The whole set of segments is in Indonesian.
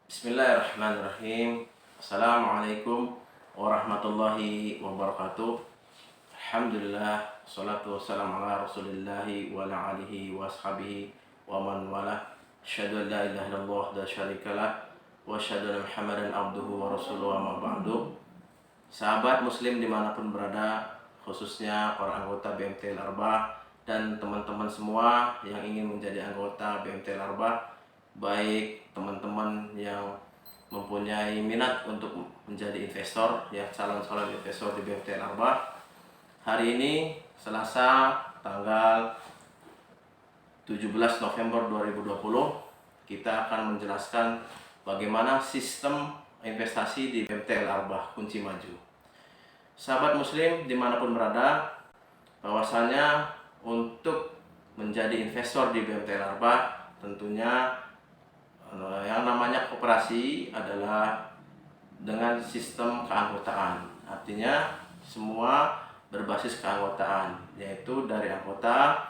Bismillahirrahmanirrahim. Assalamualaikum warahmatullahi wabarakatuh. Alhamdulillah, salatu wassalamu ala rasulillahi wa ala alihi wa ashabihi wa man wala. Asyhadu an la ilaha illallah wa syarikalah wa asyhadu anna Muhammadan abduhu wa rasuluhu wa ma ba'du. Sahabat muslim dimanapun berada, khususnya para anggota BMT Larbah dan teman-teman semua yang ingin menjadi anggota BMT Larbah, baik teman-teman yang mempunyai minat untuk menjadi investor, ya calon-calon investor di BMT Larbah. Hari ini Selasa tanggal 17 November 2020, kita akan menjelaskan bagaimana sistem investasi di BMT Larbah Kunci Maju. Sahabat muslim dimanapun berada, bahwasanya untuk menjadi investor di BMT Larbah tentunya yang namanya koperasi adalah dengan sistem keanggotaan. Artinya semua berbasis keanggotaan, yaitu dari anggota,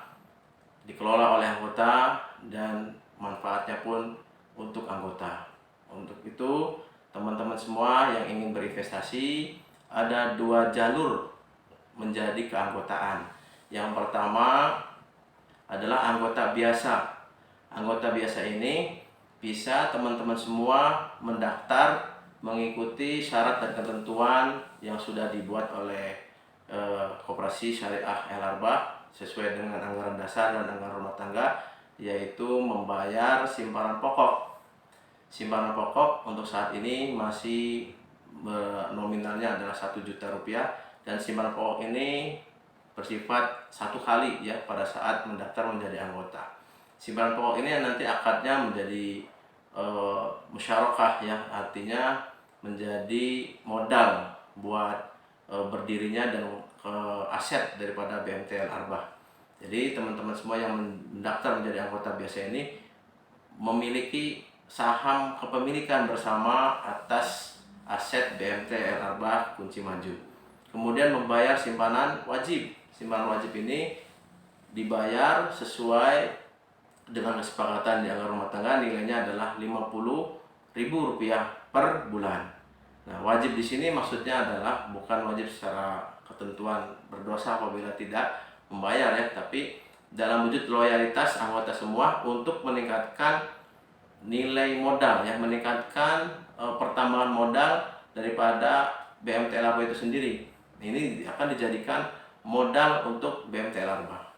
dikelola oleh anggota, dan manfaatnya pun untuk anggota. Untuk itu, teman-teman semua yang ingin berinvestasi, ada dua jalur menjadi keanggotaan. Yang pertama adalah anggota biasa. Anggota biasa ini bisa teman-teman semua mendaftar mengikuti syarat dan ketentuan yang sudah dibuat oleh Koperasi Syariah Larbah sesuai dengan anggaran dasar dan anggaran rumah tangga, yaitu membayar simpanan pokok. Simpanan pokok untuk saat ini masih nominalnya adalah 1 juta rupiah, dan simpanan pokok ini bersifat satu kali ya pada saat mendaftar menjadi anggota. Simpanan pokok ini nanti akadnya menjadi musyarakah ya, artinya menjadi modal buat berdirinya dan aset daripada BMT Larbah. Jadi teman-teman semua yang mendaftar menjadi anggota biasa ini memiliki saham kepemilikan bersama atas aset BMT Larbah Kunci Maju. Kemudian membayar simpanan wajib. Simpanan wajib ini dibayar sesuai dengan kesepakatan di anggaran rumah tangga, nilainya adalah Rp50.000 per bulan. Nah, wajib di sini maksudnya adalah bukan wajib secara ketentuan berdosa apabila tidak membayar ya, tapi dalam wujud loyalitas anggota semua untuk meningkatkan nilai modal ya, meningkatkan pertambahan modal daripada BMT Larbah itu sendiri. Ini akan dijadikan modal untuk BMT Larbah.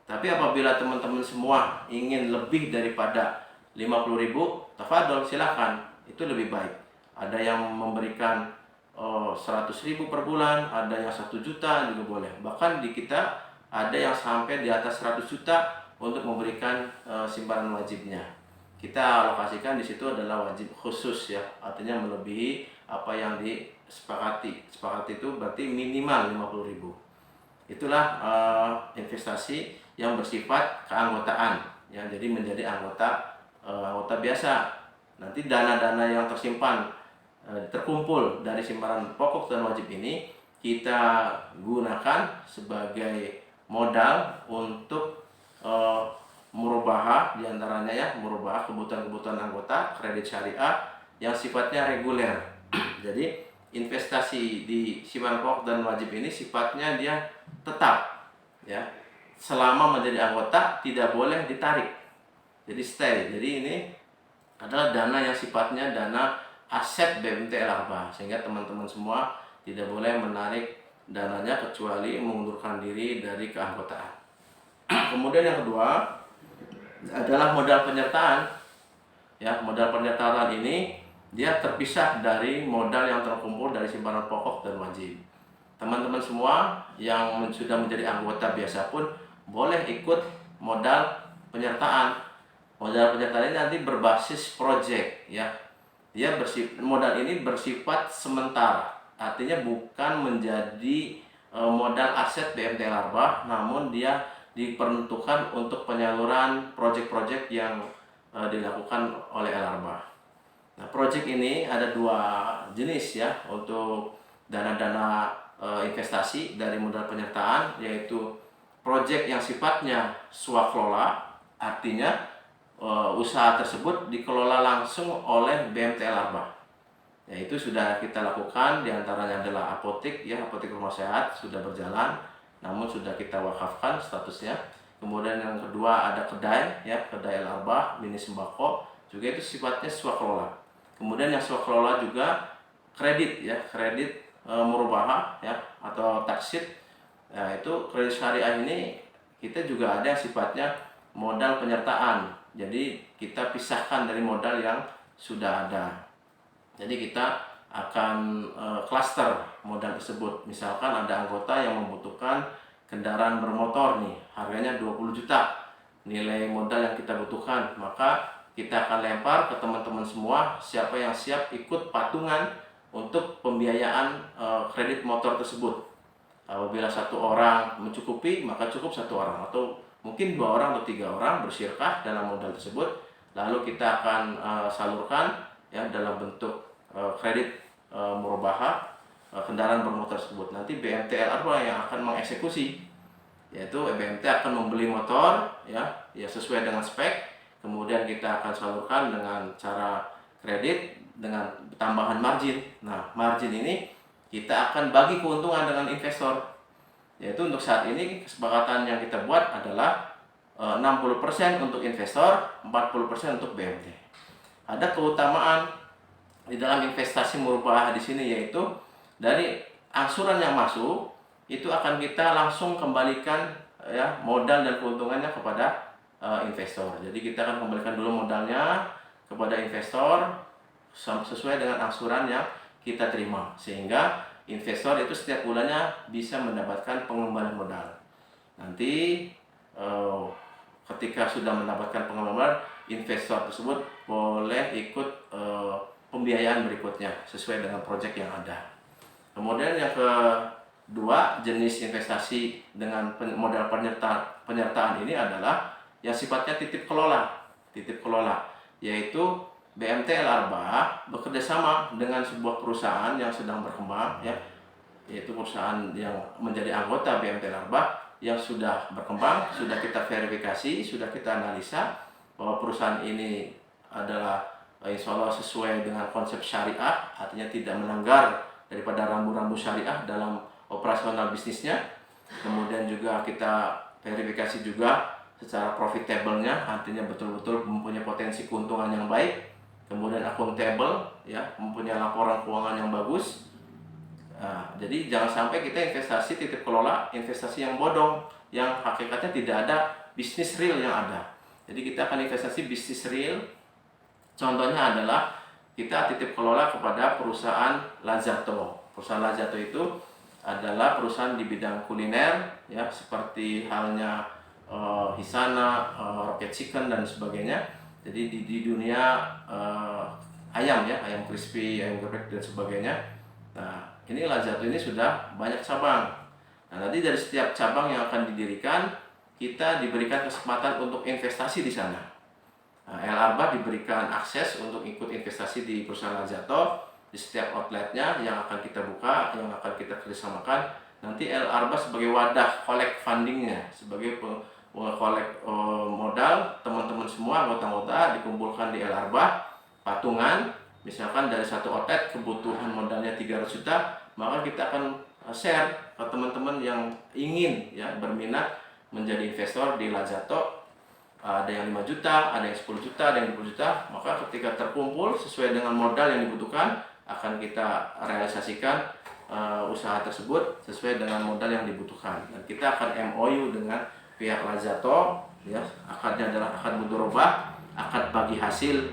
Tapi apabila teman-teman semua ingin lebih daripada 50.000, tafadhol silakan, itu lebih baik. Ada yang memberikan 100.000 per bulan, ada yang 1 juta juga boleh. Bahkan di kita ada yang sampai di atas 100 juta untuk memberikan simpanan wajibnya. Kita alokasikan di situ adalah wajib khusus ya, artinya melebihi apa yang disepakati. Sepakati itu berarti minimal 50.000. Itulah investasi yang bersifat keanggotaan ya, jadi menjadi anggota biasa. Nanti dana-dana yang tersimpan terkumpul dari simpanan pokok dan wajib ini kita gunakan sebagai modal untuk murabahah, diantaranya ya murabahah kebutuhan-kebutuhan anggota, kredit syariah yang sifatnya reguler. Jadi investasi di simpanan pokok dan wajib ini sifatnya dia tetap ya, selama menjadi anggota tidak boleh ditarik, jadi stay. Jadi ini adalah dana yang sifatnya dana aset BMT Larbah, sehingga teman-teman semua tidak boleh menarik dananya kecuali mengundurkan diri dari keanggotaan. Kemudian yang kedua adalah modal penyertaan ya. Modal penyertaan ini dia terpisah dari modal yang terkumpul dari simpanan pokok dan wajib. Teman-teman semua yang sudah menjadi anggota biasa pun boleh ikut modal penyertaan. Modal penyertaan ini nanti berbasis project ya. Modal ini bersifat sementara, artinya bukan menjadi modal aset BMT Larbah, namun dia diperuntukkan untuk penyaluran project-project yang dilakukan oleh Larbah. Nah, project ini ada dua jenis ya untuk dana-dana investasi dari modal penyertaan, yaitu project yang sifatnya swakelola, artinya usaha tersebut dikelola langsung oleh BMTL Arbah. Ya, itu sudah kita lakukan, diantaranya adalah apotek, ya, apotek rumah sehat sudah berjalan, namun sudah kita wakafkan statusnya. Kemudian yang kedua ada kedai, ya, kedai El Arbah, mini sembako, juga itu sifatnya swakelola. Kemudian yang swakelola juga kredit, ya, kredit murabahah, ya, atau taksid. Nah, itu kredit syariah ini kita juga ada sifatnya modal penyertaan. Jadi kita pisahkan dari modal yang sudah ada. Jadi kita akan klaster modal tersebut. Misalkan ada anggota yang membutuhkan kendaraan bermotor nih, harganya 20 juta nilai modal yang kita butuhkan, maka kita akan lempar ke teman-teman semua siapa yang siap ikut patungan untuk pembiayaan kredit motor tersebut. Apabila satu orang mencukupi, maka cukup satu orang, atau mungkin 2 orang atau 3 orang bersyirkah dalam modal tersebut, lalu kita akan salurkan, ya, dalam bentuk kredit murabahah kendaraan bermotor tersebut. Nanti BMTL Arbah yang akan mengeksekusi, yaitu BMT akan membeli motor, ya sesuai dengan spek, kemudian kita akan salurkan dengan cara kredit dengan tambahan margin. Nah, margin ini kita akan bagi keuntungan dengan investor, yaitu untuk saat ini kesepakatan yang kita buat adalah 60% untuk investor, 40% untuk BMT. Ada keutamaan di dalam investasi murabahah di sini, yaitu dari angsuran yang masuk itu akan kita langsung kembalikan, ya, modal dan keuntungannya kepada investor. Jadi kita akan kembalikan dulu modalnya kepada investor sesuai dengan angsuran yang kita terima, sehingga investor itu setiap bulannya bisa mendapatkan pengembalian modal. Nanti ketika sudah mendapatkan pengembalian, investor tersebut boleh ikut pembiayaan berikutnya sesuai dengan proyek yang ada. Kemudian yang kedua, jenis investasi dengan modal penyertaan ini adalah yang sifatnya titip kelola. Titip kelola, yaitu BMTL Arbah bekerjasama dengan sebuah perusahaan yang sedang berkembang, ya, yaitu perusahaan yang menjadi anggota BMTL Arbah yang sudah berkembang, sudah kita verifikasi, sudah kita analisa bahwa perusahaan ini adalah insya Allah sesuai dengan konsep syariah, artinya tidak melanggar daripada rambu-rambu syariah dalam operasional bisnisnya. Kemudian juga kita verifikasi juga secara profitable-nya, artinya betul-betul mempunyai potensi keuntungan yang baik. Kemudian accountable, ya, mempunyai laporan keuangan yang bagus. Nah, jadi jangan sampai kita investasi titip kelola, investasi yang bodong, yang hakikatnya tidak ada bisnis real yang ada. Jadi kita akan investasi bisnis real. Contohnya adalah kita titip kelola kepada perusahaan Lazato. Perusahaan Lazato itu adalah perusahaan di bidang kuliner, ya, seperti halnya Hisana, Rocket Chicken dan sebagainya. Jadi di dunia ayam, ya, ayam crispy, ayam geprek dan sebagainya. Nah, ini Lazato ini sudah banyak cabang. Nah, nanti dari setiap cabang yang akan didirikan, kita diberikan kesempatan untuk investasi di sana. Nah, El Arbah diberikan akses untuk ikut investasi di perusahaan Lazato di setiap outletnya yang akan kita buka, yang akan kita kerjasamakan. Nanti El Arbah sebagai wadah collect fundingnya, sebagai collect modal, teman-teman semua anggota-anggota dikumpulkan di El Arbah, patungan. Misalkan dari satu outlet kebutuhan modalnya 300 juta, maka kita akan share ke teman-teman yang ingin, ya, berminat menjadi investor di Lazato. Ada yang 5 juta, ada yang 10 juta, ada yang 20 juta. Maka ketika terkumpul sesuai dengan modal yang dibutuhkan, akan kita realisasikan usaha tersebut sesuai dengan modal yang dibutuhkan. Dan kita akan MOU dengan pihak Lazato, ya, akadnya adalah akad mudharabah, akad bagi hasil,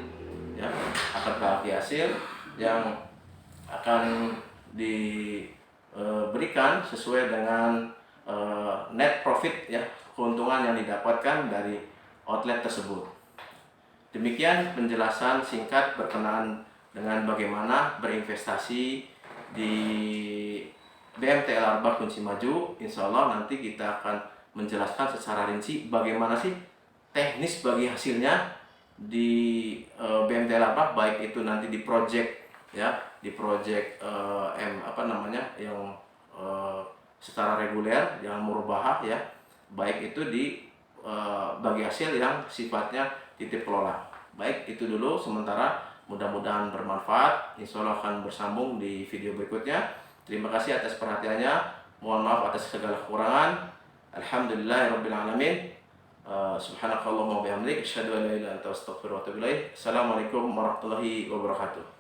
ya, akad bagi hasil yang akan diberikan sesuai dengan net profit, ya, keuntungan yang didapatkan dari outlet tersebut. Demikian penjelasan singkat berkenaan dengan bagaimana berinvestasi di BMTL Arbah Kunci Maju. Insya Allah nanti kita akan menjelaskan secara rinci bagaimana sih teknis bagi hasilnya di BMTL Arbah, baik itu nanti di project, ya, di project yang secara reguler, yang murabahah, ya, baik itu di bagi hasil yang sifatnya titip kelola. Baik, itu dulu sementara, mudah-mudahan bermanfaat. Insya Allah akan bersambung di video berikutnya. Terima kasih atas perhatiannya. Mohon maaf atas segala kekurangan. Alhamdulillahirabbil alamin. Subhanakallahumma wa bihamdik, asyhadu an la ilaha illa anta, astaghfiruka wa atubu ilaik. Assalamualaikum warahmatullahi wabarakatuh.